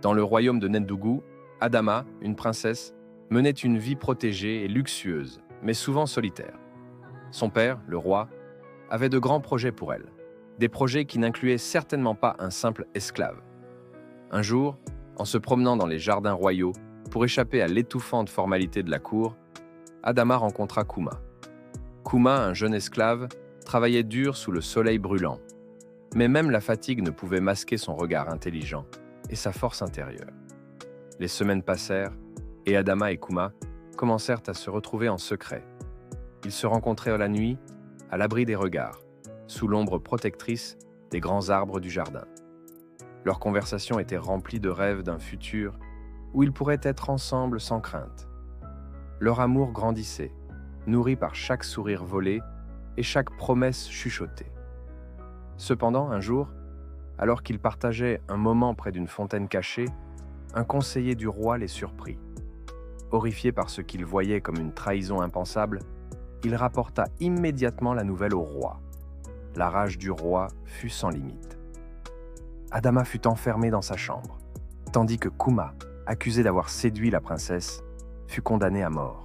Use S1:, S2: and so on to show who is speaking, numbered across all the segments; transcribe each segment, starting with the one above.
S1: Dans le royaume de Nendougou, Adama, une princesse, menait une vie protégée et luxueuse, mais souvent solitaire. Son père, le roi, avait de grands projets pour elle, des projets qui n'incluaient certainement pas un simple esclave. Un jour, en se promenant dans les jardins royaux pour échapper à l'étouffante formalité de la cour, Adama rencontra Kuma. Kuma, un jeune esclave, travaillait dur sous le soleil brûlant, mais même la fatigue ne pouvait masquer son regard intelligent et sa force intérieure. Les semaines passèrent et Adama et Kuma commencèrent à se retrouver en secret. Ils se rencontrèrent la nuit, à l'abri des regards, sous l'ombre protectrice des grands arbres du jardin. Leur conversation était remplie de rêves d'un futur où ils pourraient être ensemble sans crainte. Leur amour grandissait, nourri par chaque sourire volé et chaque promesse chuchotée. Cependant, un jour, alors qu'ils partageaient un moment près d'une fontaine cachée, un conseiller du roi les surprit. Horrifié par ce qu'il voyait comme une trahison impensable, il rapporta immédiatement la nouvelle au roi. La rage du roi fut sans limite. Adama fut enfermé dans sa chambre, tandis que Kuma, accusé d'avoir séduit la princesse, fut condamné à mort.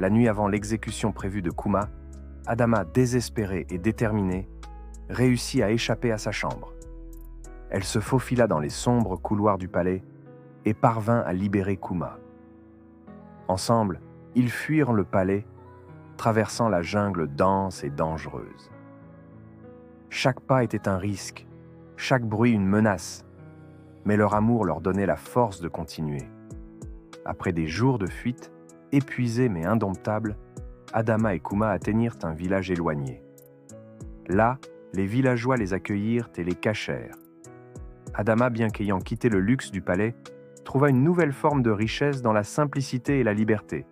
S1: La nuit avant l'exécution prévue de Kuma, Adama, désespérée et déterminée, réussit à échapper à sa chambre. Elle se faufila dans les sombres couloirs du palais et parvint à libérer Kuma. Ensemble, ils fuirent le palais, traversant la jungle dense et dangereuse. Chaque pas était un risque, chaque bruit une menace, mais leur amour leur donnait la force de continuer. Après des jours de fuite, épuisés mais indomptables, Adama et Kuma atteignirent un village éloigné. Là, les villageois les accueillirent et les cachèrent. Adama, bien qu'ayant quitté le luxe du palais, trouva une nouvelle forme de richesse dans la simplicité et la liberté.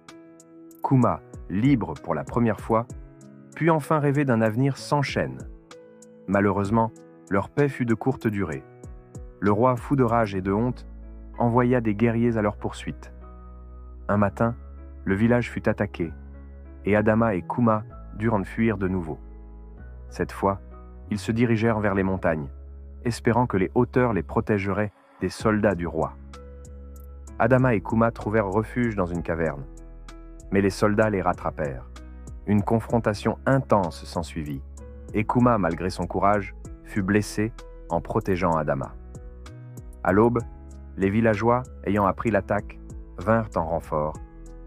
S1: Kuma, libre pour la première fois, put enfin rêver d'un avenir sans chaîne. Malheureusement, leur paix fut de courte durée. Le roi, fou de rage et de honte, envoya des guerriers à leur poursuite. Un matin, le village fut attaqué, et Adama et Kuma durent en fuir de nouveau. Cette fois, ils se dirigèrent vers les montagnes, espérant que les hauteurs les protégeraient des soldats du roi. Adama et Kuma trouvèrent refuge dans une caverne, mais les soldats les rattrapèrent. Une confrontation intense s'ensuivit, et Kuma, malgré son courage, fut blessé en protégeant Adama. À l'aube, les villageois, ayant appris l'attaque, vinrent en renfort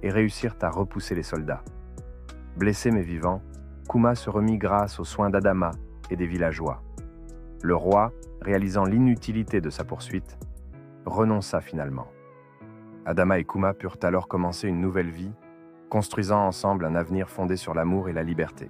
S1: et réussirent à repousser les soldats. Blessé mais vivant, Kuma se remit grâce aux soins d'Adama et des villageois. Le roi, réalisant l'inutilité de sa poursuite, renonça finalement. Adama et Kuma purent alors commencer une nouvelle vie, construisant ensemble un avenir fondé sur l'amour et la liberté.